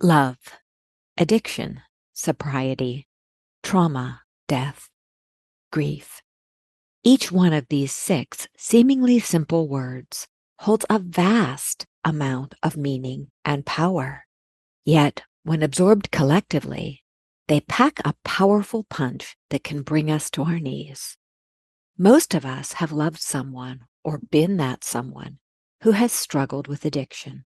love, addiction, sobriety, trauma, death, grief. Each one of these 6 seemingly simple words holds a vast amount of meaning and power. Yet, when absorbed collectively, they pack a powerful punch that can bring us to our knees. Most of us have loved someone or been that someone who has struggled with addiction.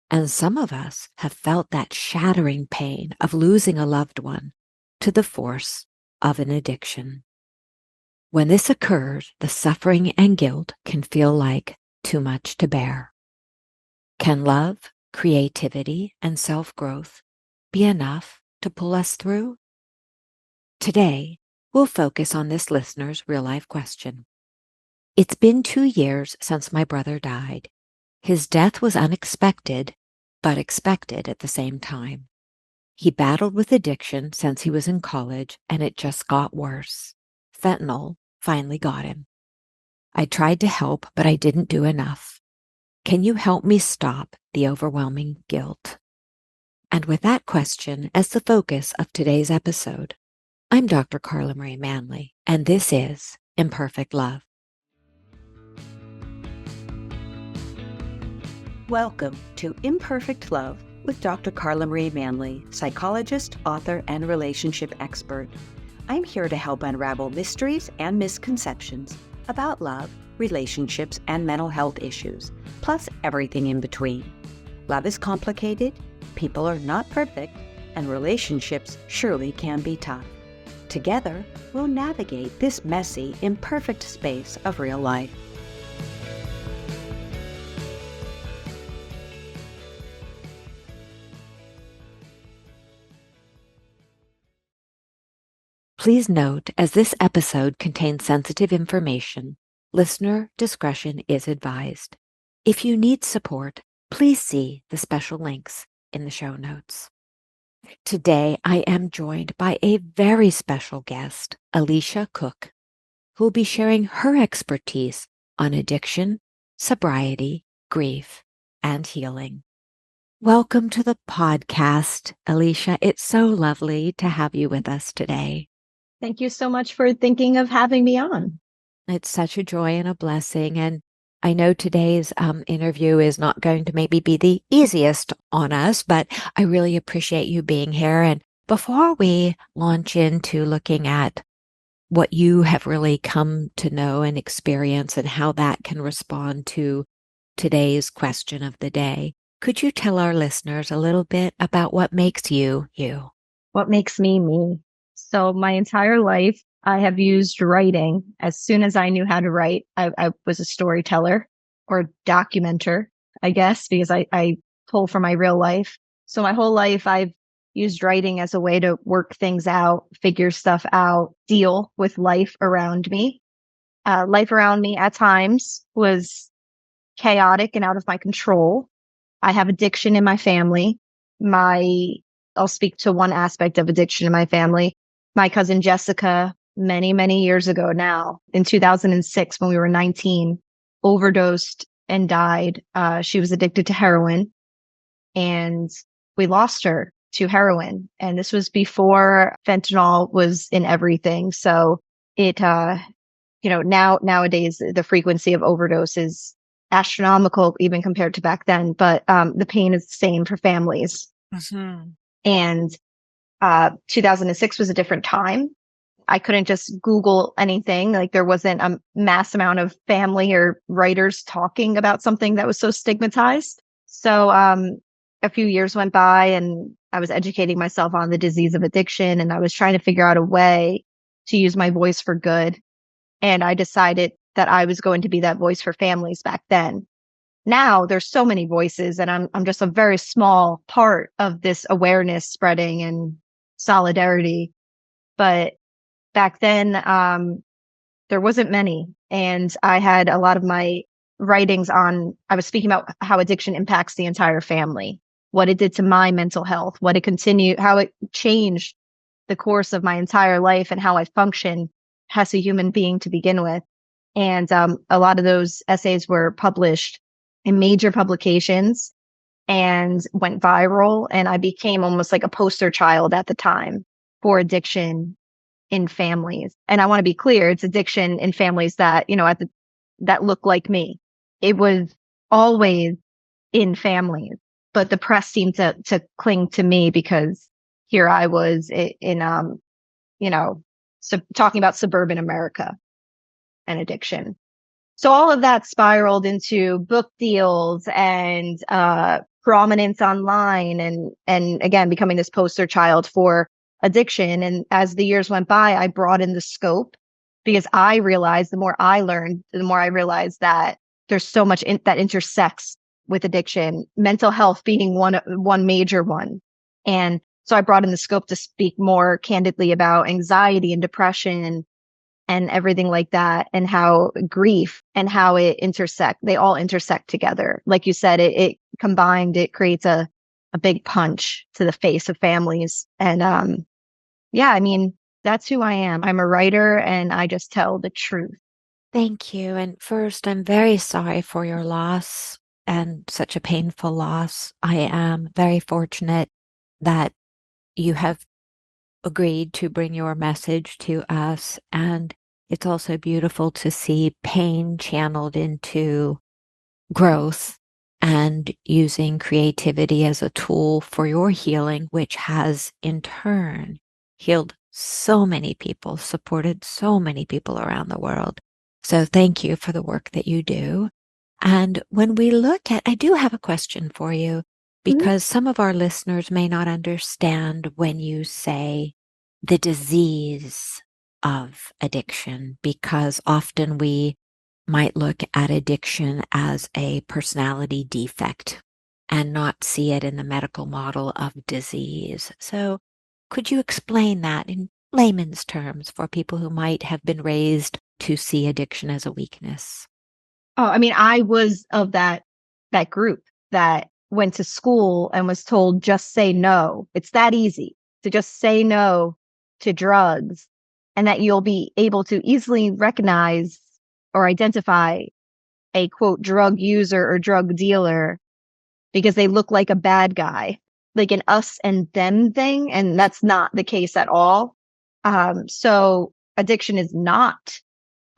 And some of us have felt that shattering pain of losing a loved one to the force of an addiction. When this occurs, the suffering and guilt can feel like too much to bear. Can love, creativity, and self-growth be enough to pull us through? Today, we'll focus on this listener's real-life question. It's been 2 years since my brother died. His death was unexpected, but expected at the same time. He battled with addiction since he was in college, and it just got worse. Fentanyl finally got him. I tried to help, but I didn't do enough. Can you help me stop the overwhelming guilt? And with that question as the focus of today's episode, I'm Dr. Carla Manly, and this is Imperfect Love. Welcome to Imperfect Love with Dr. Carla Manly, psychologist, author, and relationship expert. I'm here to help unravel mysteries and misconceptions about love, relationships, and mental health issues, plus everything in between. Love is complicated, people are not perfect, and relationships surely can be tough. Together, we'll navigate this messy, imperfect space of real life. Please note, as this episode contains sensitive information, listener discretion is advised. If you need support, please see the special links in the show notes. Today, I am joined by a very special guest, Alicia Cook, who will be sharing her expertise on addiction, sobriety, grief, and healing. Welcome to the podcast, Alicia. It's so lovely to have you with us today. Thank you so much for thinking of having me on. It's such a joy and a blessing. And I know today's interview is not going to maybe be the easiest on us, but I really appreciate you being here. And before we launch into looking at what you have really come to know and experience and how that can respond to today's question of the day, could you tell our listeners a little bit about what makes you, you? What makes me, me? So my entire life, I have used writing. As soon as I knew how to write, I was a storyteller or documenter, I guess, because I pull from my real life. So my whole life, I've used writing as a way to work things out, figure stuff out, deal with life around me. Life around me at times was chaotic and out of my control. I have addiction in my family. I'll speak to one aspect of addiction in my family. My cousin Jessica, many, many years ago now, in 2006, when we were 19, overdosed and died. She was addicted to heroin, and we lost her to heroin. And this was before fentanyl was in everything. So it, nowadays the frequency of overdose is astronomical, even compared to back then. But the pain is the same for families. Mm-hmm. And 2006 was a different time. I couldn't just Google anything. Like, there wasn't a mass amount of family or writers talking about something that was so stigmatized. So a few years went by and I was educating myself on the disease of addiction, and I was trying to figure out a way to use my voice for good. And I decided that I was going to be that voice for families back then. Now there's so many voices, and I'm just a very small part of this awareness spreading and solidarity. But back then, there wasn't many. And I had a lot of my writings I was speaking about how addiction impacts the entire family, what it did to my mental health, how it changed the course of my entire life and how I function as a human being to begin with. And a lot of those essays were published in major publications. and went viral. And I became almost like a poster child at the time for addiction in families. And I want to be clear, it's addiction in families that, that look like me. It was always in families, but the press seemed to cling to me because here I was you know, talking about suburban America and addiction. So all of that spiraled into book deals and prominence online and again becoming this poster child for addiction. And as the years went by, I broadened the scope because I realized the more I learned, the more I realized that there's so much that intersects with addiction, mental health being one major one. And so I broadened the scope to speak more candidly about anxiety and depression and everything like that, and how grief and how they all intersect together. Like you said, it combined, it creates a big punch to the face of families. And yeah, I mean, that's who I am. I'm a writer and I just tell the truth. Thank you. And first, I'm very sorry for your loss and such a painful loss. I am very fortunate that you have agreed to bring your message to us. And it's also beautiful to see pain channeled into growth and using creativity as a tool for your healing, which has in turn healed so many people, supported so many people around the world. So thank you for the work that you do. And when we look at, I do have a question for you, because some of our listeners may not understand when you say the disease of addiction, because often we might look at addiction as a personality defect and not see it in the medical model of disease. So could you explain that in layman's terms for people who might have been raised to see addiction as a weakness? Oh, I mean, I was of that group that went to school and was told, just say no. It's that easy to just say no to drugs, and that you'll be able to easily recognize or identify a quote drug user or drug dealer because they look like a bad guy, like an us and them thing. And that's not the case at all. So addiction is not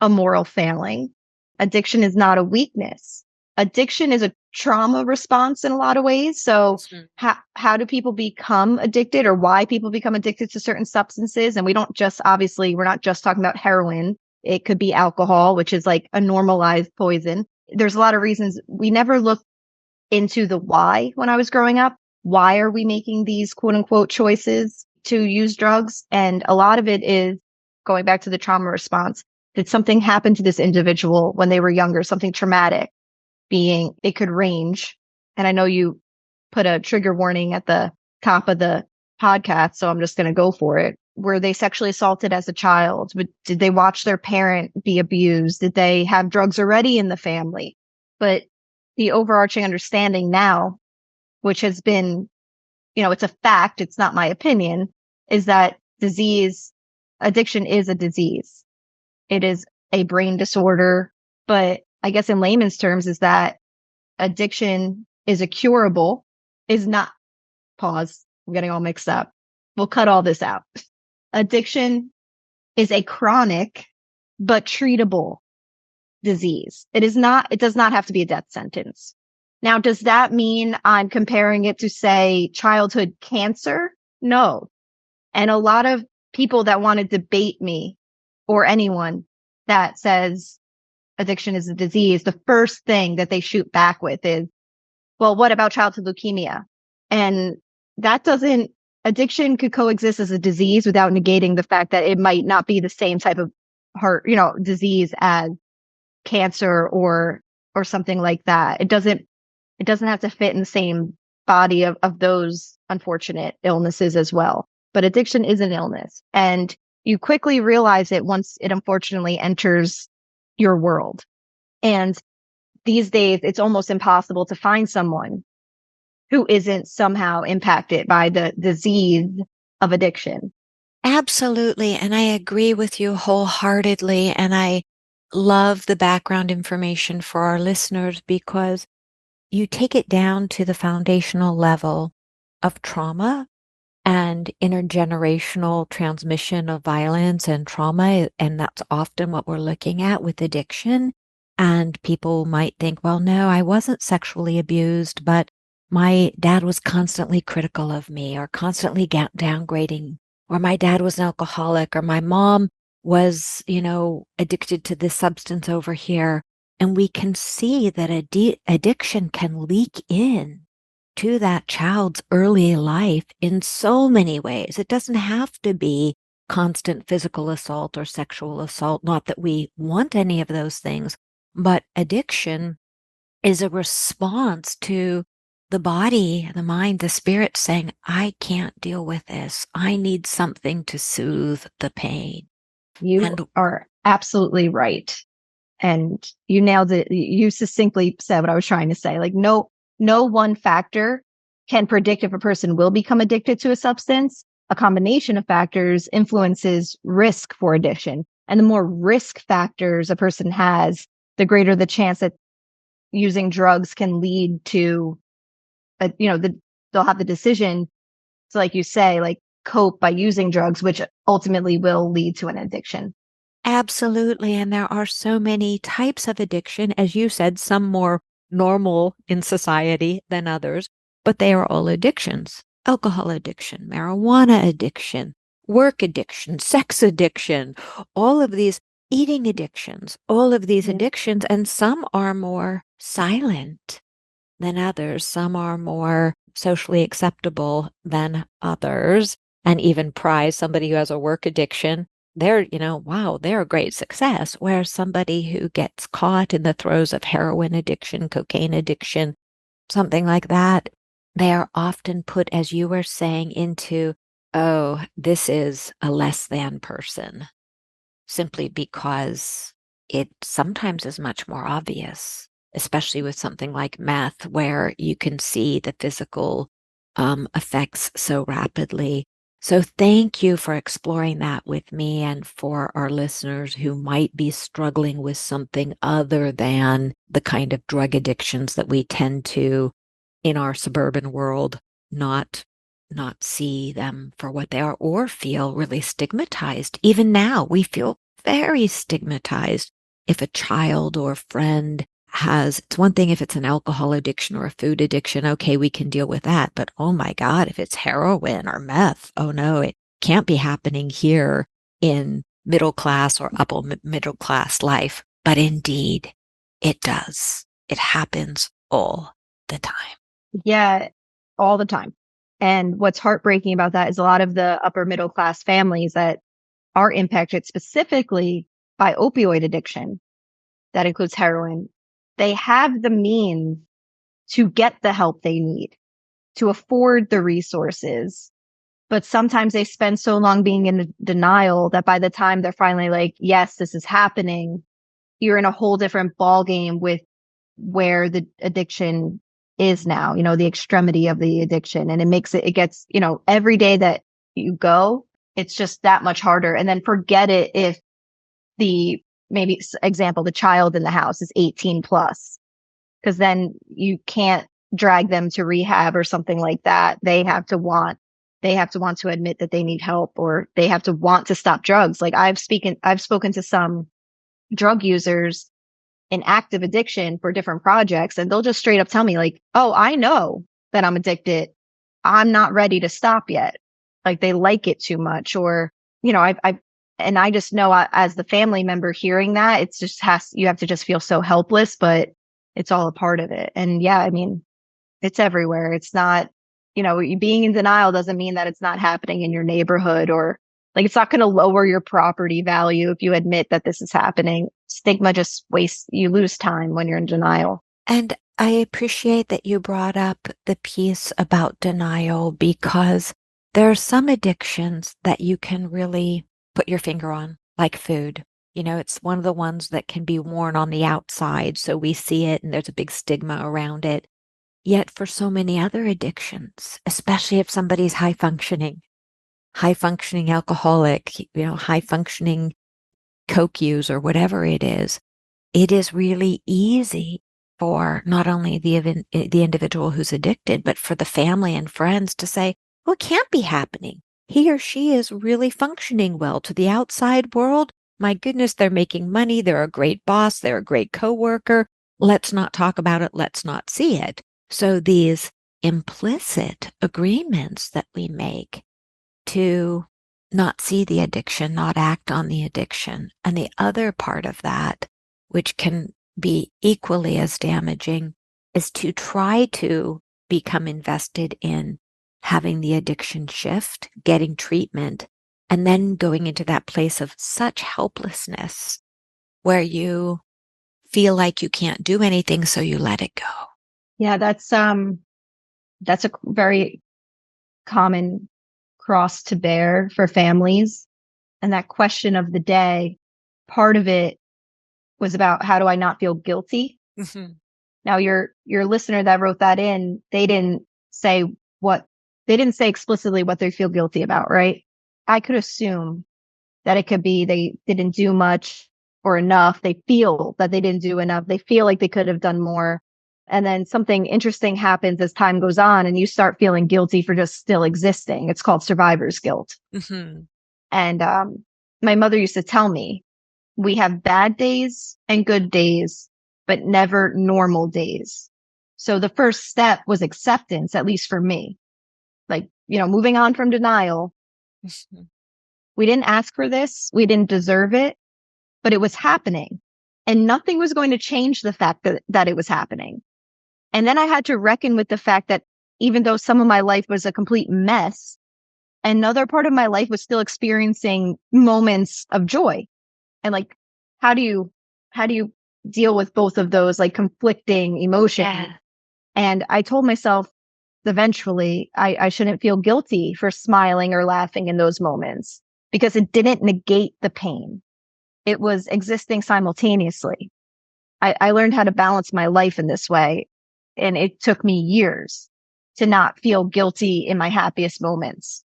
a moral failing. Addiction is not a weakness. Addiction is a trauma response in a lot of ways. So how do people become addicted, or why people become addicted to certain substances? And we're not just talking about heroin. It could be alcohol, which is like a normalized poison. There's a lot of reasons. We never looked into the why when I was growing up. Why are we making these quote unquote choices to use drugs? And a lot of it is going back to the trauma response. Did something happen to this individual when they were younger, something traumatic? It could range. And I know you put a trigger warning at the top of the podcast, so I'm just going to go for it. Were they sexually assaulted as a child? Did they watch their parent be abused? Did they have drugs already in the family? But the overarching understanding now, which has been, it's a fact, it's not my opinion, is that addiction is a disease. It is a brain disorder, but I guess in layman's terms is that addiction is pause. I'm getting all mixed up. We'll cut all this out. Addiction is a chronic but treatable disease. It does not have to be a death sentence. Now, does that mean I'm comparing it to, say, childhood cancer? No. And a lot of people that want to debate me, or anyone that says addiction is a disease, the first thing that they shoot back with is, well, what about childhood leukemia? And addiction could coexist as a disease without negating the fact that it might not be the same type of heart, disease as cancer or something like that. It doesn't have to fit in the same body of those unfortunate illnesses as well. But addiction is an illness, and you quickly realize it once it unfortunately enters your world. And these days, it's almost impossible to find someone who isn't somehow impacted by the disease of addiction. Absolutely. And I agree with you wholeheartedly. And I love the background information for our listeners, because you take it down to the foundational level of trauma and intergenerational transmission of violence and trauma. And that's often what we're looking at with addiction. And people might think, well, no, I wasn't sexually abused, but my dad was constantly critical of me or constantly downgrading, or my dad was an alcoholic, or my mom was, addicted to this substance over here. And we can see that addiction can leak in to that child's early life in so many ways. It doesn't have to be constant physical assault or sexual assault. Not that we want any of those things, but addiction is a response to the body, the mind, the spirit saying, I can't deal with this. I need something to soothe the pain. You are absolutely right. And you nailed it. You succinctly said what I was trying to say. Like, no one factor can predict if a person will become addicted to a substance. A combination of factors influences risk for addiction. And the more risk factors a person has, the greater the chance that using drugs can lead to, they'll have the decision to, like you say, like cope by using drugs, which ultimately will lead to an addiction. Absolutely. And there are so many types of addiction, as you said, some more normal in society than others, but they are all addictions. Alcohol addiction, marijuana addiction, work addiction, sex addiction, all of these eating addictions, all of these addictions, and some are more silent than others. Some are more socially acceptable than others, and even prize somebody who has a work addiction. They're, wow, they're a great success. Whereas somebody who gets caught in the throes of heroin addiction, cocaine addiction, something like that, they are often put, as you were saying, into, oh, this is a less than person, simply because it sometimes is much more obvious, especially with something like meth, where you can see the physical effects so rapidly. So thank you for exploring that with me and for our listeners who might be struggling with something other than the kind of drug addictions that we tend to, in our suburban world, not see them for what they are or feel really stigmatized. Even now, we feel very stigmatized if a child or friend it's one thing if it's an alcohol addiction or a food addiction. Okay, we can deal with that. But oh my God, if it's heroin or meth, oh no, it can't be happening here in middle class or upper middle class life. But indeed, it does. It happens all the time. Yeah, all the time. And what's heartbreaking about that is a lot of the upper middle class families that are impacted specifically by opioid addiction, that includes heroin, they have the means to get the help they need, to afford the resources. But sometimes they spend so long being in denial that by the time they're finally like, yes, this is happening, you're in a whole different ballgame with where the addiction is now, the extremity of the addiction. And it gets, every day that you go, it's just that much harder. And then forget it if maybe example, the child in the house is 18 plus, because then you can't drag them to rehab or something like that. They have to want to admit that they need help, or they have to want to stop drugs. Like I've spoken to some drug users in active addiction for different projects, and they'll just straight up tell me like, oh, I know that I'm addicted. I'm not ready to stop yet. Like they like it too much, or, I just know as the family member hearing that, it's just you have to just feel so helpless, but it's all a part of it. And yeah, I mean, it's everywhere. It's not, being in denial doesn't mean that it's not happening in your neighborhood, or like it's not going to lower your property value if you admit that this is happening. Stigma just you lose time when you're in denial. And I appreciate that you brought up the piece about denial, because there are some addictions that you can really put your finger on, like food. It's one of the ones that can be worn on the outside, so we see it and there's a big stigma around it. Yet for so many other addictions, especially if somebody's high functioning alcoholic, high functioning coke user, whatever it is really easy for not only the individual who's addicted, but for the family and friends to say, well, it can't be happening. He or she is really functioning well to the outside world. My goodness, they're making money. They're a great boss. They're a great coworker. Let's not talk about it. Let's not see it. So these implicit agreements that we make to not see the addiction, not act on the addiction. And the other part of that, which can be equally as damaging, is to try to become invested in having the addiction shift, getting treatment, and then going into that place of such helplessness where you feel like you can't do anything, so you let it go. Yeah, that's a very common cross to bear for families. And that question of the day, part of it was about how do I not feel guilty? Mm-hmm. Now your listener that wrote that in, they didn't say explicitly what they feel guilty about, right? I could assume that it could be they didn't do much or enough. They feel that they didn't do enough. They feel like they could have done more. And then something interesting happens as time goes on and you start feeling guilty for just still existing. It's called survivor's guilt. Mm-hmm. And my mother used to tell me, we have bad days and good days, but never normal days. So the first step was acceptance, at least for me. Like, moving on from denial. Mm-hmm. We didn't ask for this. We didn't deserve it, but it was happening. And nothing was going to change the fact that it was happening. And then I had to reckon with the fact that even though some of my life was a complete mess, another part of my life was still experiencing moments of joy. And like, how do you deal with both of those like conflicting emotions? Yeah. And I told myself eventually I shouldn't feel guilty for smiling or laughing in those moments because it didn't negate the pain. It was existing simultaneously. I learned how to balance my life in this way. And it took me years to not feel guilty in my happiest moments.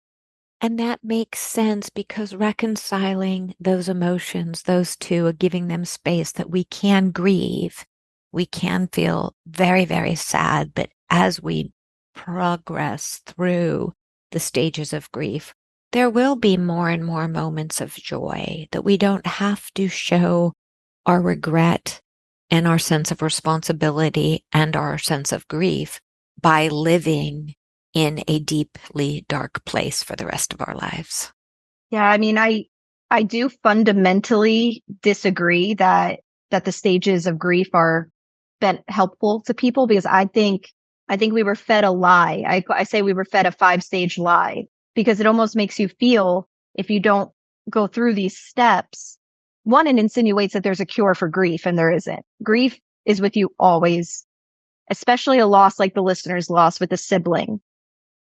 And that makes sense because reconciling those emotions, those two, giving them space that we can grieve, we can feel very, very sad. But as we progress through the stages of grief, there will be more and more moments of joy that we don't have to show our regret and our sense of responsibility and our sense of grief by living in a deeply dark place for the rest of our lives. Yeah, I mean, I do fundamentally disagree that the stages of grief are been helpful to people because I think we were fed a lie. I say we were fed a 5-stage lie because it almost makes you feel if you don't go through these steps, one, it insinuates that there's a cure for grief and there isn't. Grief is with you always, especially a loss like the listener's loss with a sibling.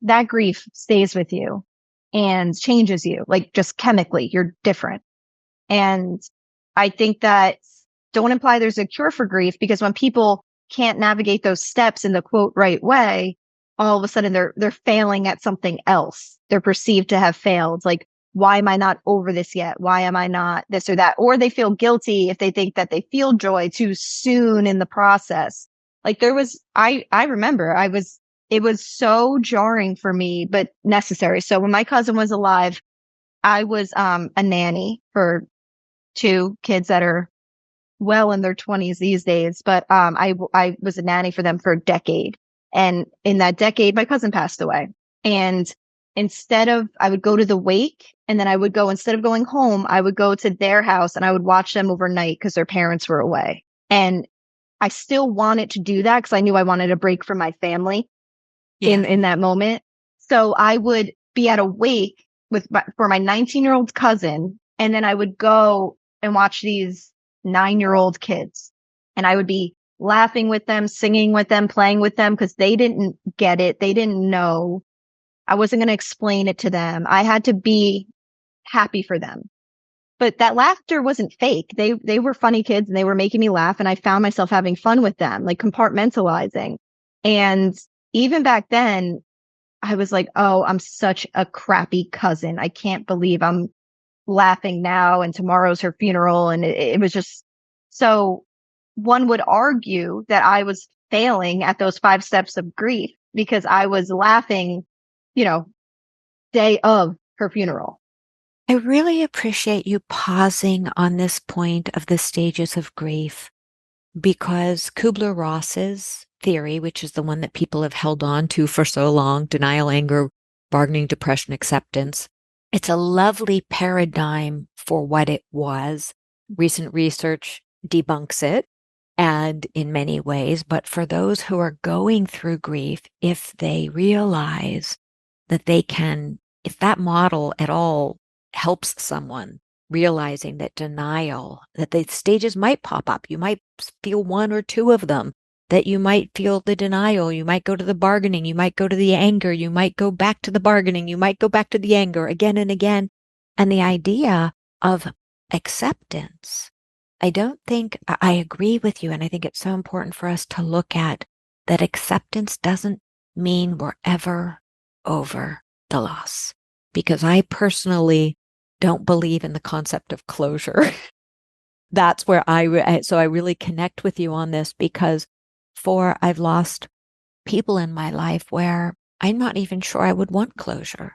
That grief stays with you and changes you, like just chemically, you're different. And I think that don't imply there's a cure for grief because when people can't navigate those steps in the quote right way, all of a sudden they're failing at something else. They're perceived to have failed. Like, why am I not over this yet? Why am I not this or that? Or they feel guilty if they think that they feel joy too soon in the process. Like I remember it was so jarring for me, but necessary. So when my cousin was alive, I was a nanny for 2 kids that are well in their 20s these days. But I was a nanny for them for a decade. And in that decade, my cousin passed away. And I would go to the wake and then instead of going home, I would go to their house and I would watch them overnight because their parents were away. And I still wanted to do that because I knew I wanted a break from my family. Yeah. In that moment. So I would be at a wake for my 19-year-old cousin. And then I would go and watch these 9-year-old kids and I would be laughing with them, singing with them, playing with them because they didn't get it. They didn't know. I wasn't going to explain it to them. I had to be happy for them. But that laughter wasn't fake. They were funny kids and they were making me laugh. And I found myself having fun with them, like compartmentalizing. And even back then, I was like, oh, I'm such a crappy cousin. I can't believe I'm laughing now and tomorrow's her funeral. And it was just so one would argue that I was failing at those 5 steps of grief because I was laughing, you know, day of her funeral. I really appreciate you pausing on this point of the stages of grief, because Kubler-Ross's theory, which is the one that people have held on to for so long, denial, anger, bargaining, depression, acceptance, it's a lovely paradigm for what it was. Recent research debunks it, and in many ways, but for those who are going through grief, if they realize that they can, if that model at all helps someone realizing that denial, that the stages might pop up, you might feel one or two of them, that you might feel the denial, you might go to the bargaining, you might go to the anger, you might go back to the bargaining, you might go back to the anger again and again. And the idea of acceptance, I don't think I agree with you. And I think it's so important for us to look at that acceptance doesn't mean we're ever over the loss, because I personally don't believe in the concept of closure. That's where so I really connect with you on this, because I've lost people in my life where I'm not even sure I would want closure,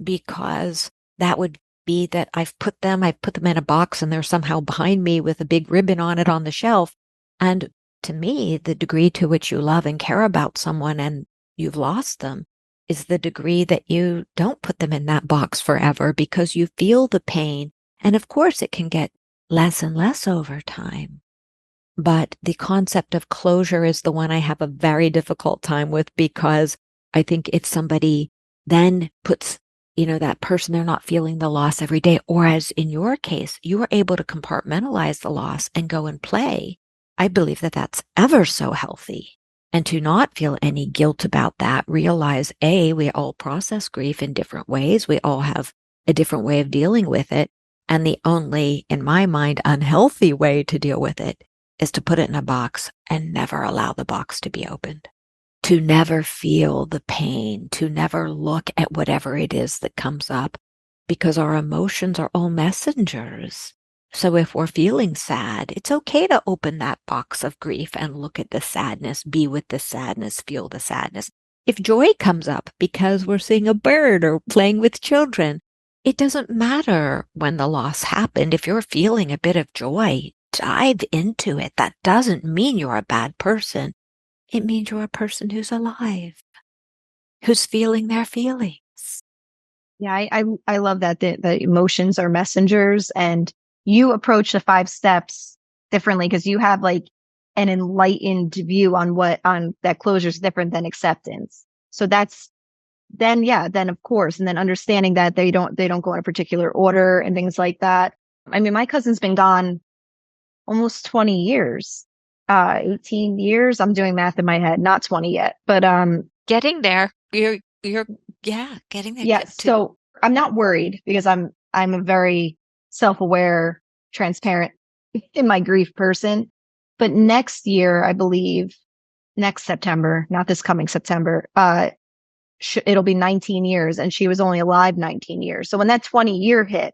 because that would be that I've put them in a box and they're somehow behind me with a big ribbon on it on the shelf. And to me, the degree to which you love and care about someone and you've lost them is the degree that you don't put them in that box forever, because you feel the pain. And of course, it can get less and less over time. But the concept of closure is the one I have a very difficult time with, because I think if somebody then puts, that person, they're not feeling the loss every day. Or as in your case, you are able to compartmentalize the loss and go and play. I believe that that's ever so healthy. And to not feel any guilt about that, realize, we all process grief in different ways. We all have a different way of dealing with it. And the only, in my mind, unhealthy way to deal with it is to put it in a box and never allow the box to be opened, to never feel the pain, to never look at whatever it is that comes up, because our emotions are all messengers. So if we're feeling sad, it's okay to open that box of grief and look at the sadness, be with the sadness, feel the sadness. If joy comes up because we're seeing a bird or playing with children, it doesn't matter when the loss happened. If you're feeling a bit of joy, dive into it. That doesn't mean you're a bad person. It means you're a person who's alive, who's feeling their feelings. Yeah, I love that the emotions are messengers, and you approach the 5 steps differently because you have like an enlightened view on that closure is different than acceptance. So then of course, and then understanding that they don't go in a particular order and things like that. I mean, my cousin's been gone almost 20 years, 18 years. I'm doing math in my head, not 20 yet, but getting there. You're getting there. Yeah. So I'm not worried because I'm a very self-aware, transparent in my grief person. But next year, I believe next September, not this coming September, it'll be 19 years, and she was only alive 19 years. So when that 20-year hit,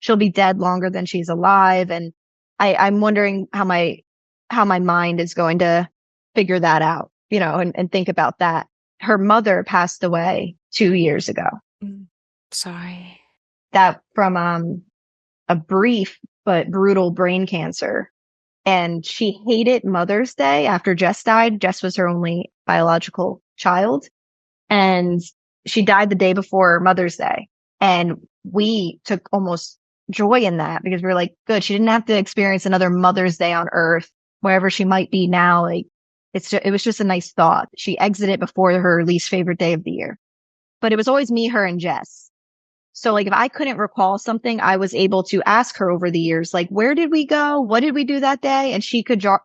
she'll be dead longer than she's alive. And I'm wondering how my mind is going to figure that out, and think about that. Her mother passed away 2 years ago. Sorry. That from a brief but brutal brain cancer. And she hated Mother's Day after Jess died. Jess was her only biological child. And she died the day before Mother's Day. And we took almost joy in that because we were like, good, she didn't have to experience another Mother's Day on Earth, wherever she might be now. Like, it was just a nice thought. She exited before her least favorite day of the year. But it was always me, her, and Jess. So like if I couldn't recall something, I was able to ask her over the years, like, where did we go? What did we do that day? And she could jar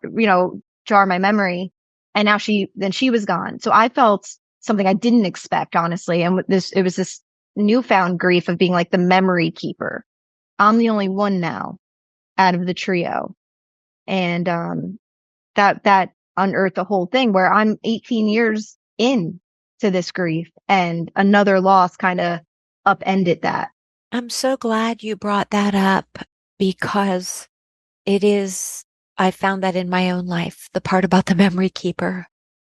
my memory. And now she was gone. So I felt something I didn't expect, honestly. And it was this newfound grief of being like the memory keeper. I'm the only one now out of the trio. And that unearthed the whole thing where I'm 18 years in to this grief, and another loss kind of upended that. I'm so glad you brought that up, because it is I found that in my own life, the part about the memory keeper.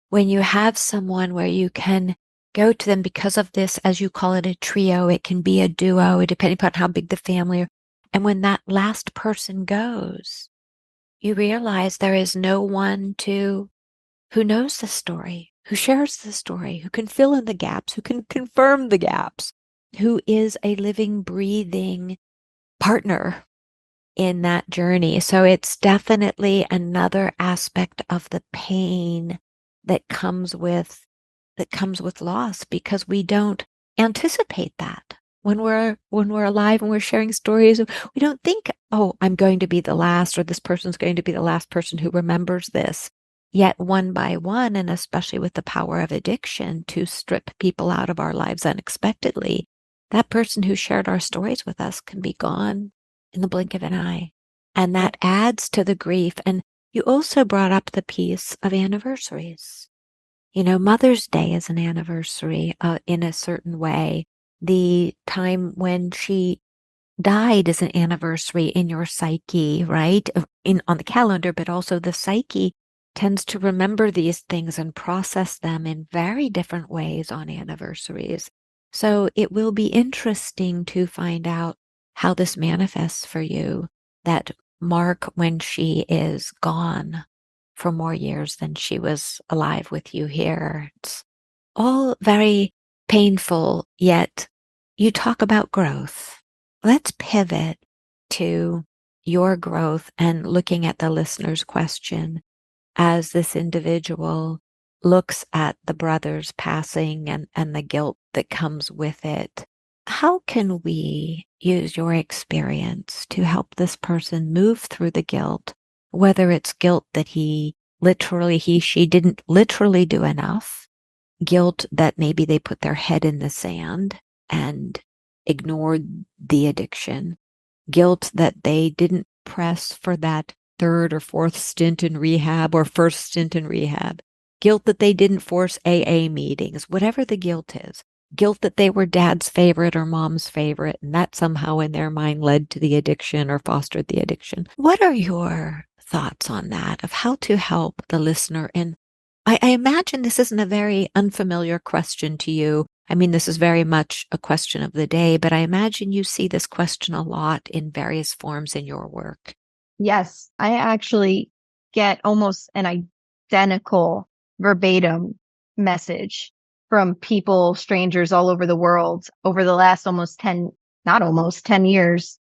When you have someone where you can go to them because of this, as you call it, a trio, it can be a duo, depending upon how big the family are. And when that last person goes, you realize there is no one who knows the story, who shares the story, who can fill in the gaps, who can confirm the gaps, who is a living, breathing partner in that journey. So it's definitely another aspect of the pain that comes with loss, because we don't anticipate that when we're alive and we're sharing stories. We don't think, oh, I'm going to be the last, or this person's going to be the last person who remembers this. Yet one by one, and especially with the power of addiction to strip people out of our lives unexpectedly, that person who shared our stories with us can be gone in the blink of an eye. And that adds to the grief. And you also brought up the piece of anniversaries. Mother's Day is an anniversary in a certain way. The time when she died is an anniversary in your psyche, right? On the calendar, but also the psyche tends to remember these things and process them in very different ways on anniversaries. So it will be interesting to find out how this manifests for you, that mark when she is gone for more years than she was alive with you here. It's all very painful, yet you talk about growth. Let's pivot to your growth and looking at the listener's question as this individual looks at the brother's passing and the guilt that comes with it. How can we use your experience to help this person move through the guilt, whether it's guilt that she didn't literally do enough, guilt that maybe they put their head in the sand and ignored the addiction, guilt that they didn't press for that third or fourth stint in rehab or first stint in rehab, guilt that they didn't force AA meetings, whatever the guilt is, guilt that they were dad's favorite or mom's favorite, and that somehow in their mind led to the addiction or fostered the addiction. What are your thoughts on that, of how to help the listener? And I imagine this isn't a very unfamiliar question to you. I mean, this is very much a question of the day, but I imagine you see this question a lot in various forms in your work. Yes, I actually get almost an identical verbatim message from people, strangers all over the world over the last not almost 10 years.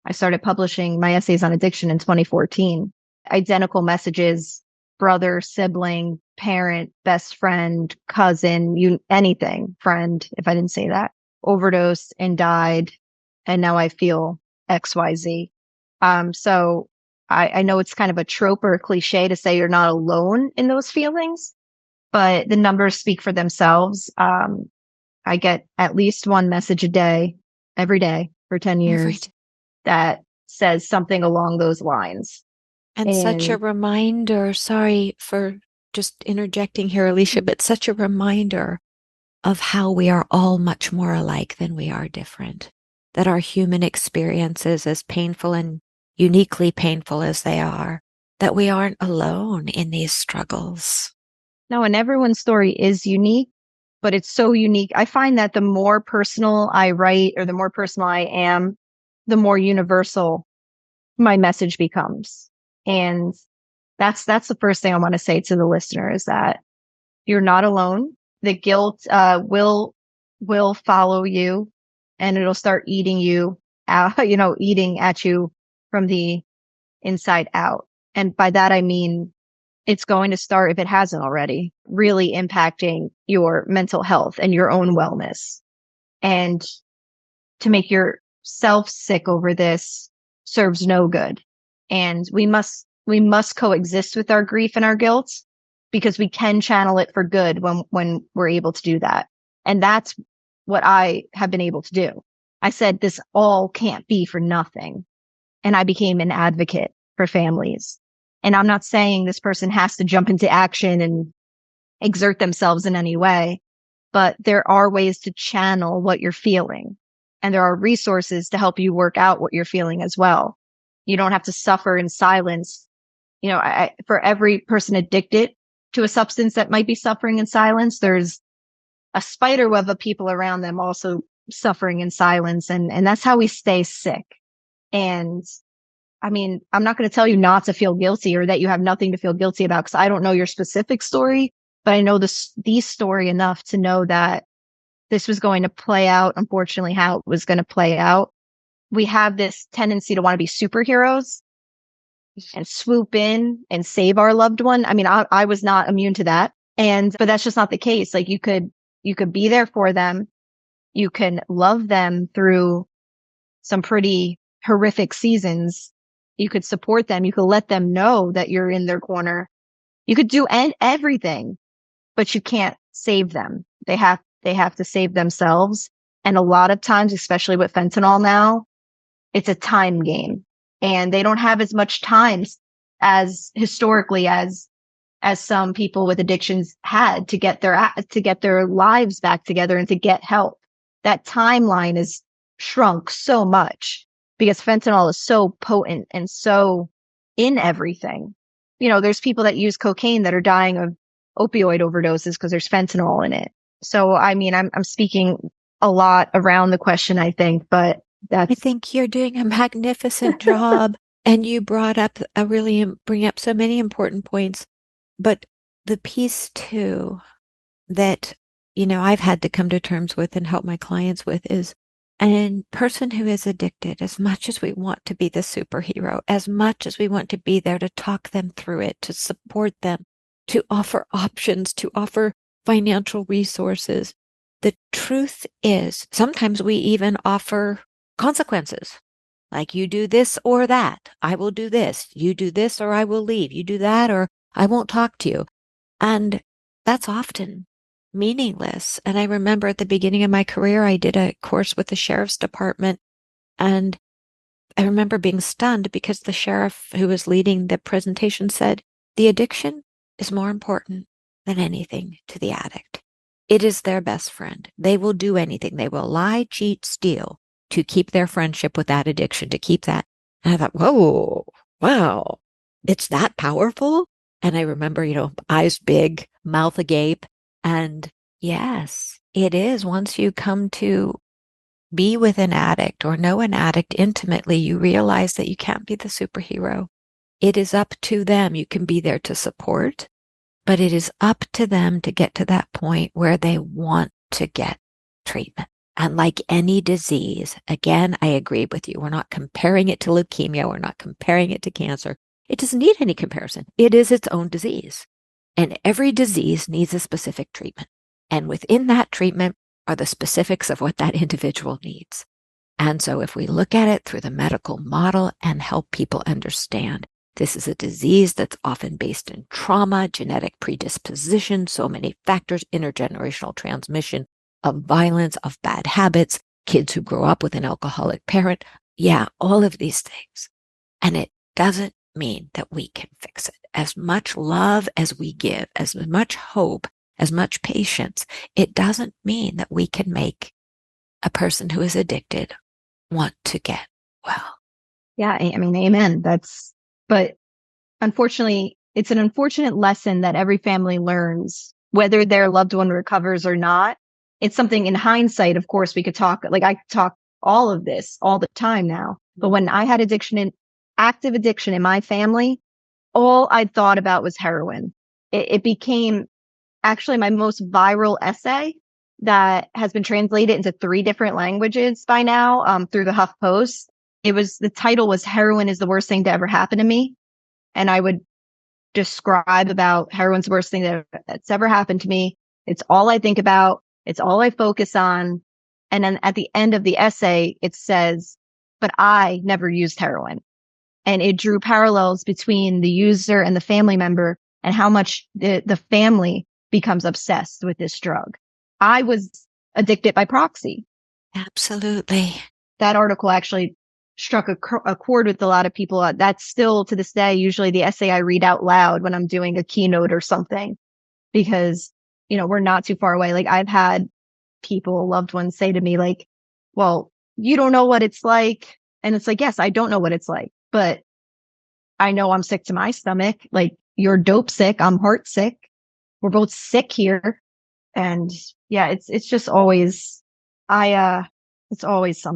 I started publishing my essays on addiction in 2014. Identical messages, brother, sibling, parent, best friend, cousin, anything, friend, if I didn't say that, overdosed and died. And now I feel XYZ. So I know it's kind of a trope or a cliche to say you're not alone in those feelings, but the numbers speak for themselves. I get at least one message a day, every day for 10 years that says something along those lines. And such a reminder, sorry for just interjecting here, Alicia, but such a reminder of how we are all much more alike than we are different. That our human experiences, as painful and uniquely painful as they are, that we aren't alone in these struggles. No, and everyone's story is unique, but it's so unique. I find that the more personal I write or the more personal I am, the more universal my message becomes. And that's the first thing I want to say to the listener, is that you're not alone. The guilt will follow you, and it'll start eating you out, eating at you from the inside out. And by that, I mean, it's going to start, if it hasn't already, really impacting your mental health and your own wellness. And to make yourself sick over this serves no good. And we must coexist with our grief and our guilt, because we can channel it for good when we're able to do that. And that's what I have been able to do. I said, this all can't be for nothing. And I became an advocate for families. And I'm not saying this person has to jump into action and exert themselves in any way, but there are ways to channel what you're feeling. And there are resources to help you work out what you're feeling as well. You don't have to suffer in silence For every person addicted to a substance that might be suffering in silence, there's a spider web of people around them also suffering in silence. And that's how we stay sick. And I mean, I'm not going to tell you not to feel guilty or that you have nothing to feel guilty about, because I don't know your specific story, but I know the story enough to know that this was going to play out, unfortunately, how it was going to play out. We have this tendency to want to be superheroes and swoop in and save our loved one. I mean, I was not immune to that. But that's just not the case. Like you could be there for them. You can love them through some pretty horrific seasons. You could support them. You could let them know that you're in their corner. You could do everything, but you can't save them. They have to save themselves. And a lot of times, especially with fentanyl now, it's a time game, and they don't have as much time as historically as some people with addictions had to get their lives back together and to get help. That timeline is shrunk so much because fentanyl is so potent and so in everything. There's people that use cocaine that are dying of opioid overdoses because there's fentanyl in it. So, I mean, I'm speaking a lot around the question, I think, but I think you're doing a magnificent job, and you bring up so many important points. But the piece too that, I've had to come to terms with and help my clients with is a person who is addicted, as much as we want to be the superhero, as much as we want to be there to talk them through it, to support them, to offer options, to offer financial resources. The truth is, sometimes we even offer consequences. Like, you do this or that, I will do this. You do this or I will leave. You do that or I won't talk to you. And that's often meaningless. And I remember at the beginning of my career, I did a course with the sheriff's department. And I remember being stunned because the sheriff who was leading the presentation said, the addiction is more important than anything to the addict. It is their best friend. They will do anything. They will lie, cheat, steal to keep their friendship with that addiction, to keep that. And I thought, whoa, wow, it's that powerful? And I remember, eyes big, mouth agape. And yes, it is. Once you come to be with an addict or know an addict intimately, you realize that you can't be the superhero. It is up to them. You can be there to support, but it is up to them to get to that point where they want to get treatment. And like any disease, again, I agree with you. We're not comparing it to leukemia. We're not comparing it to cancer. It doesn't need any comparison. It is its own disease. And every disease needs a specific treatment. And within that treatment are the specifics of what that individual needs. And so if we look at it through the medical model and help people understand, this is a disease that's often based in trauma, genetic predisposition, so many factors, intergenerational transmission of violence, of bad habits, kids who grow up with an alcoholic parent. Yeah, all of these things. And it doesn't mean that we can fix it. As much love as we give, as much hope, as much patience, it doesn't mean that we can make a person who is addicted want to get well. Yeah, I mean, amen. But unfortunately, it's an unfortunate lesson that every family learns, whether their loved one recovers or not. It's something in hindsight, of course, we could talk, like I talk all of this all the time now. But when I had active addiction in my family, all I thought about was heroin. It became actually my most viral essay that has been translated into 3 different languages by now, through the HuffPost. The title was "Heroin is the worst thing to ever happen to me." And I would describe about heroin's the worst thing that's ever happened to me. It's all I think about. It's all I focus on. And then at the end of the essay, it says, but I never used heroin. And it drew parallels between the user and the family member and how much the family becomes obsessed with this drug. I was addicted by proxy. Absolutely. That article actually struck a chord with a lot of people. That's still to this day, usually the essay I read out loud when I'm doing a keynote or something, because, we're not too far away. Like, I've had people, loved ones, say to me like, well, you don't know what it's like. And it's like, yes, I don't know what it's like, but I know I'm sick to my stomach. Like, you're dope sick. I'm heart sick. We're both sick here. And yeah, it's just always, it's always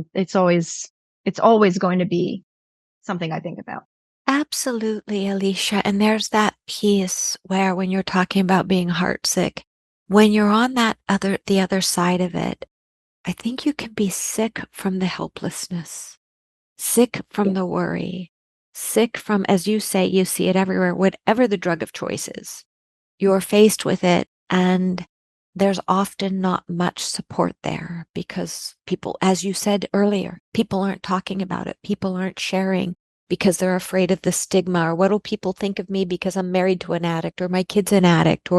it's always going to be something I think about. Absolutely, Alicia. And there's that piece where when you're talking about being heartsick, when you're on the other side of it, I think you can be sick from the helplessness, sick from Yeah. the worry, sick from, as you say, you see it everywhere, whatever the drug of choice is. You're faced with it, and there's often not much support there because people, as you said earlier, people aren't talking about it. People aren't sharing because they're afraid of the stigma, or what will people think of me because I'm married to an addict, or my kid's an addict,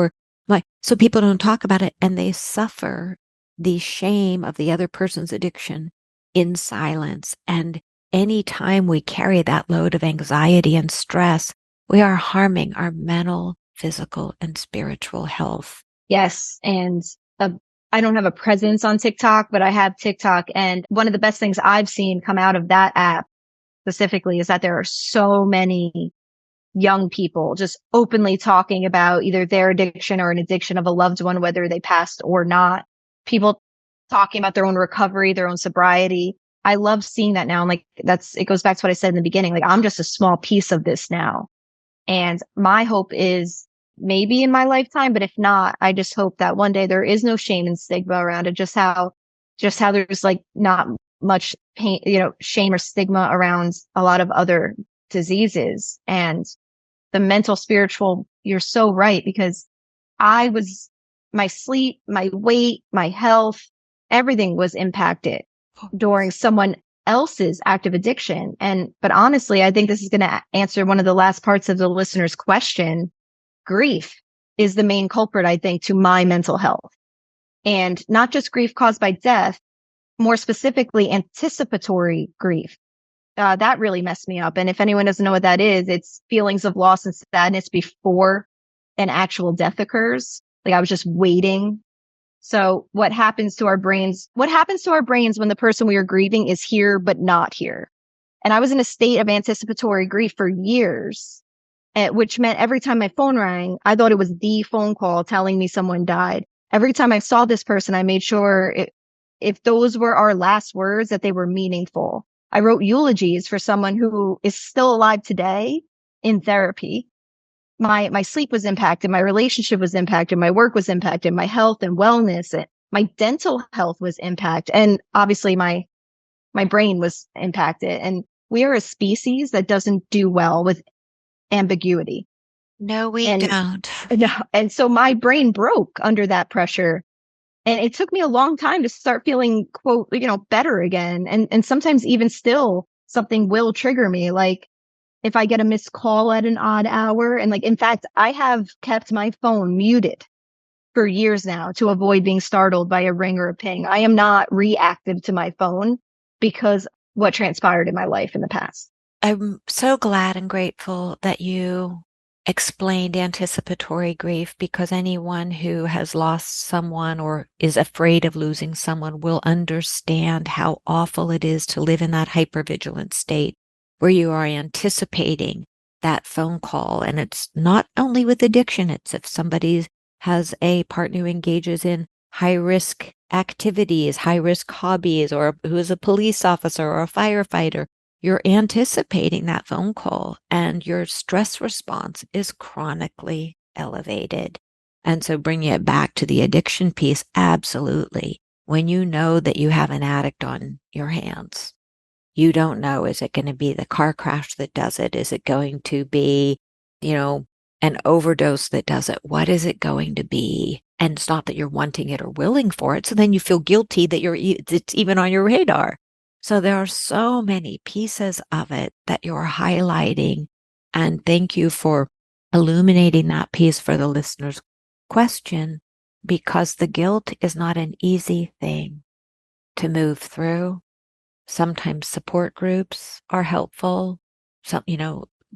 so people don't talk about it, and they suffer the shame of the other person's addiction in silence. And anytime we carry that load of anxiety and stress, we are harming our mental, physical, and spiritual health. Yes. And uh, I don't have a presence on TikTok, but I have TikTok. And one of the best things I've seen come out of that app specifically is that there are so many young people just openly talking about either their addiction or an addiction of a loved one, whether they passed or not. People talking about their own recovery, their own sobriety. I love seeing that now. And like, it goes back to what I said in the beginning. Like, I'm just a small piece of this now. And my hope is maybe in my lifetime, but if not, I just hope that one day there is no shame and stigma around it. Just how there's like not much pain, shame or stigma around a lot of other diseases. And the mental, spiritual, you're so right, because my sleep, my weight, my health, everything was impacted during someone else's active addiction. But honestly, I think this is going to answer one of the last parts of the listener's question. Grief is the main culprit, I think, to my mental health, and not just grief caused by death, more specifically, anticipatory grief. That really messed me up. And if anyone doesn't know what that is, it's feelings of loss and sadness before an actual death occurs. Like, I was just waiting. So what happens to our brains? What happens to our brains when the person we are grieving is here, but not here? And I was in a state of anticipatory grief for years, which meant every time my phone rang, I thought it was the phone call telling me someone died. Every time I saw this person, I made sure if those were our last words, that they were meaningful. I wrote eulogies for someone who is still alive today in therapy. My sleep was impacted. My relationship was impacted. My work was impacted. My health and wellness, and my dental health was impacted. And obviously my brain was impacted. And we are a species that doesn't do well with ambiguity. No, we And don't. and so my brain broke under that pressure. And it took me a long time to start feeling, quote, better again. And sometimes even still, something will trigger me. Like, if I get a missed call at an odd hour, and like, in fact, I have kept my phone muted for years now to avoid being startled by a ring or a ping. I am not reactive to my phone because what transpired in my life in the past. I'm so glad and grateful that you explained anticipatory grief, because anyone who has lost someone or is afraid of losing someone will understand how awful it is to live in that hypervigilant state where you are anticipating that phone call. And it's not only with addiction, it's if somebody has a partner who engages in high risk activities, high risk hobbies, or who is a police officer or a firefighter. You're anticipating that phone call, and your stress response is chronically elevated. And so bringing it back to the addiction piece, absolutely. When you know that you have an addict on your hands, you don't know, is it going to be the car crash that does it? Is it going to be, an overdose that does it? What is it going to be? And it's not that you're wanting it or willing for it. So then you feel guilty that it's even on your radar. So there are so many pieces of it that you're highlighting. And thank you for illuminating that piece for the listener's question, because the guilt is not an easy thing to move through. Sometimes support groups are helpful.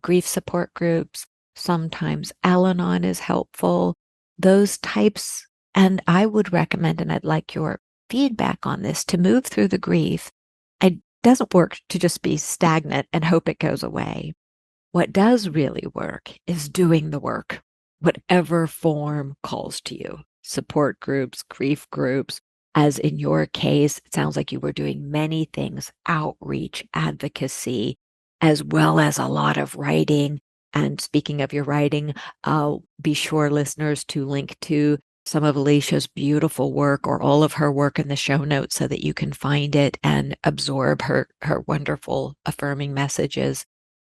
Grief support groups. Sometimes Al-Anon is helpful. Those types. And I would recommend, and I'd like your feedback on this, to move through the grief. It doesn't work to just be stagnant and hope it goes away. What does really work is doing the work, whatever form calls to you. Support groups, grief groups. As in your case, it sounds like you were doing many things, outreach, advocacy, as well as a lot of writing. And speaking of your writing, I'll be sure listeners to link to some of Alicia's beautiful work or all of her work in the show notes so that you can find it and absorb her wonderful affirming messages.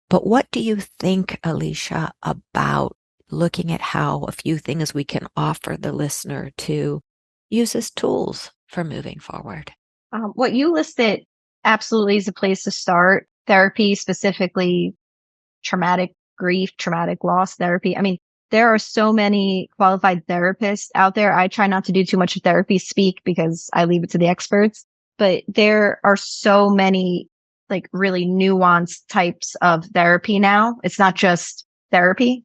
But what do you think, Alicia, about looking at how a few things we can offer the listener to use as tools for moving forward? What you listed absolutely is a place to start. Therapy, specifically traumatic grief, traumatic loss therapy. I mean, there are so many qualified therapists out there. I try not to do too much therapy speak because I leave it to the experts, but there are so many like really nuanced types of therapy now. It's not just therapy.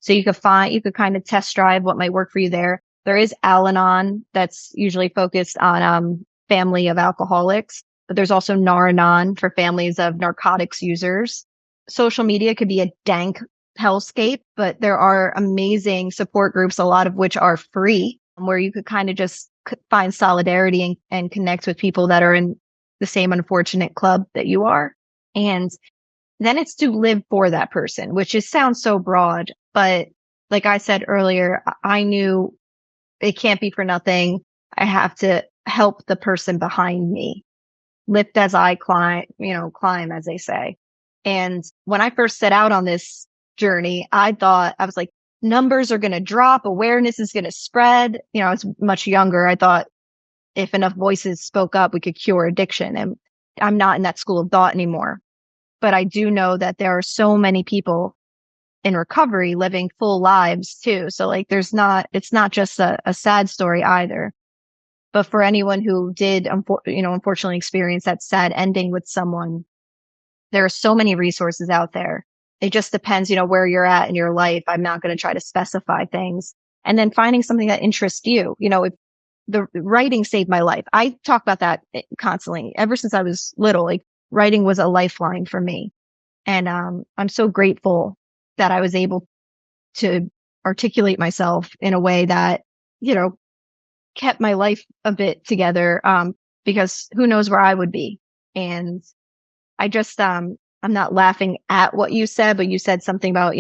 So you could kind of test drive what might work for you there. There is Al-Anon that's usually focused on, family of alcoholics, but there's also Nar-Anon for families of narcotics users. Social media could be a dank hellscape, but there are amazing support groups, a lot of which are free, where you could kind of just find solidarity and connect with people that are in the same unfortunate club that you are. And then it's to live for that person, which just sounds so broad. But like I said earlier, I knew it can't be for nothing. I have to help the person behind me lift as I climb, climb, as they say. And when I first set out on this journey, I was like, numbers are going to drop. Awareness is going to spread. I was much younger. I thought if enough voices spoke up, we could cure addiction. And I'm not in that school of thought anymore. But I do know that there are so many people in recovery living full lives too. So like it's not just a sad story either. But for anyone who did, unfortunately experience that sad ending with someone, there are so many resources out there. It just depends, where you're at in your life. I'm not going to try to specify things. And then finding something that interests you. If the writing saved my life. I talk about that constantly. Ever since I was little, like writing was a lifeline for me. And I'm so grateful that I was able to articulate myself in a way that, kept my life a bit together, because who knows where I would be. And I just, I'm not laughing at what you said, but you said something about,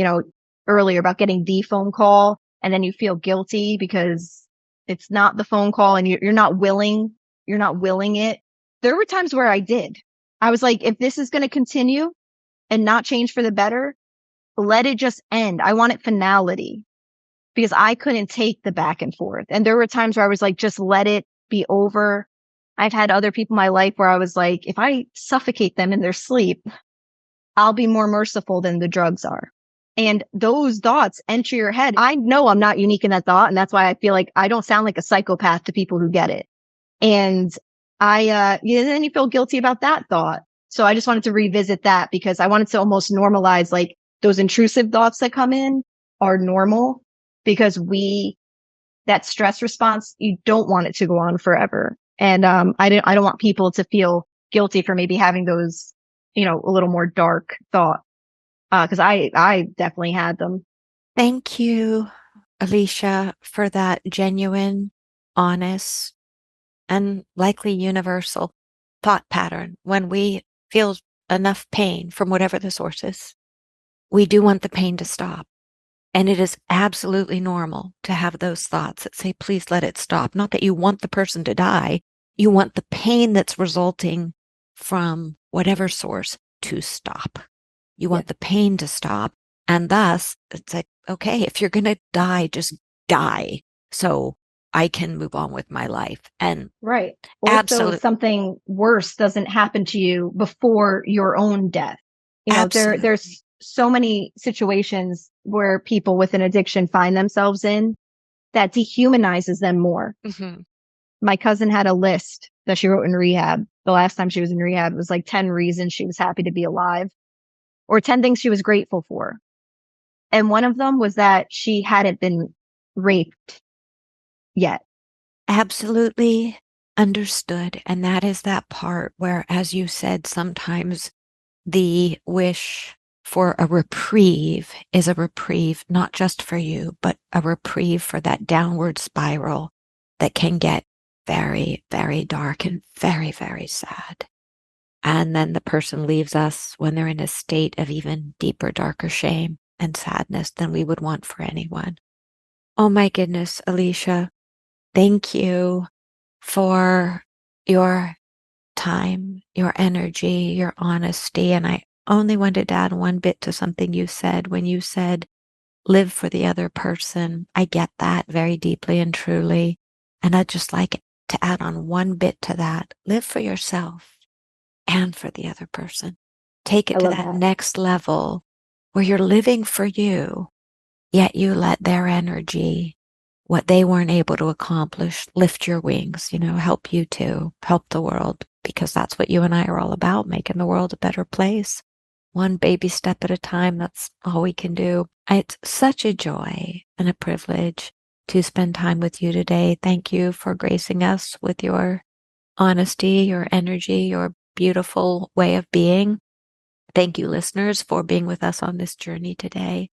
earlier about getting the phone call and then you feel guilty because it's not the phone call and you're not willing it. There were times where I did. I was like, if this is going to continue and not change for the better, let it just end. I want it finality because I couldn't take the back and forth. And there were times where I was like, just let it be over. I've had other people in my life where I was like, if I suffocate them in their sleep, I'll be more merciful than the drugs are. And those thoughts enter your head. I know I'm not unique in that thought. And that's why I feel like I don't sound like a psychopath to people who get it. And then you feel guilty about that thought. So I just wanted to revisit that because I wanted to almost normalize like those intrusive thoughts that come in are normal because that stress response, you don't want it to go on forever. And I don't want people to feel guilty for maybe having those, a little more dark thought. Because I definitely had them. Thank you, Alicia, for that genuine, honest, and likely universal thought pattern. When we feel enough pain from whatever the source is, we do want the pain to stop. And it is absolutely normal to have those thoughts that say, please let it stop. Not that you want the person to die. You want the pain that's resulting from whatever source to stop. You want the pain to stop. And thus, it's like, okay, if you're going to die, just die so I can move on with my life. And right. Or so something worse doesn't happen to you before your own death. There's so many situations where people with an addiction find themselves in that dehumanizes them more. Mm-hmm. My cousin had a list that she wrote in rehab. The last time she was in rehab, it was like 10 reasons she was happy to be alive or 10 things she was grateful for. And one of them was that she hadn't been raped yet. Absolutely understood. And that is that part where, as you said, sometimes the wish for a reprieve is a reprieve not just for you, but a reprieve for that downward spiral that can get very, very dark and very, very sad. And then the person leaves us when they're in a state of even deeper, darker shame and sadness than we would want for anyone. Oh my goodness, Alicia, thank you for your time, your energy, your honesty. And I only wanted to add one bit to something you said when you said, live for the other person. I get that very deeply and truly. And I'd just like to add on one bit to that. Live for yourself and for the other person. Take it to that next level where you're living for you, yet you let their energy, what they weren't able to accomplish, lift your wings, help you to help the world, because that's what you and I are all about, making the world a better place. One baby step at a time, that's all we can do. It's such a joy and a privilege to spend time with you today. Thank you for gracing us with your honesty, your energy, your beautiful way of being. Thank you, listeners, for being with us on this journey today.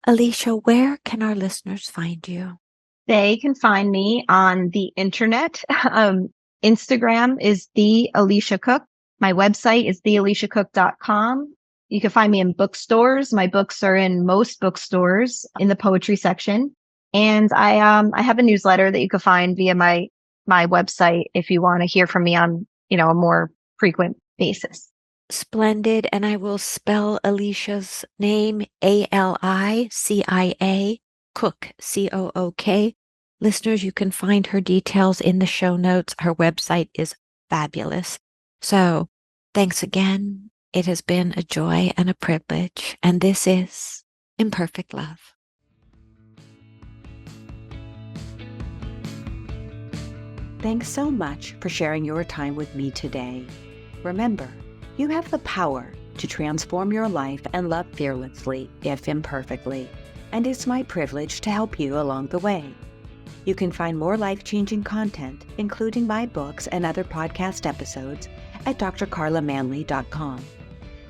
Alicia, where can our listeners find you? They can find me on the internet. Instagram is the Alicia Cook. My website is thealiciacook.com. You can find me in bookstores. My books are in most bookstores in the poetry section. And I have a newsletter that you can find via my website if you want to hear from me on, a more frequent basis. Splendid. And I will spell Alicia's name, Alicia, Cook, Cook. Listeners, you can find her details in the show notes. Her website is fabulous. So thanks again. It has been a joy and a privilege. And this is Imperfect Love. Thanks so much for sharing your time with me today. Remember, you have the power to transform your life and love fearlessly, if imperfectly, and it's my privilege to help you along the way. You can find more life-changing content, including my books and other podcast episodes, at drcarlamanly.com.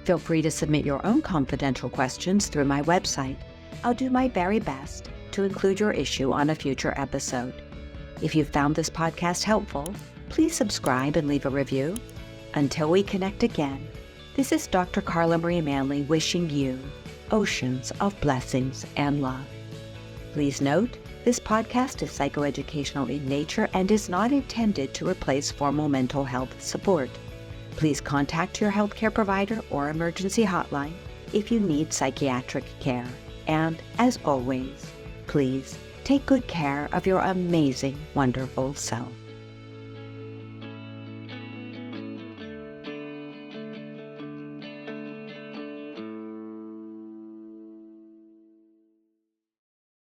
Feel free to submit your own confidential questions through my website. I'll do my very best to include your issue on a future episode. If you found this podcast helpful, please subscribe and leave a review. Until we connect again, this is Dr. Carla Manly wishing you oceans of blessings and love. Please note, this podcast is psychoeducational in nature and is not intended to replace formal mental health support. Please contact your healthcare provider or emergency hotline if you need psychiatric care. And as always, please take good care of your amazing, wonderful self.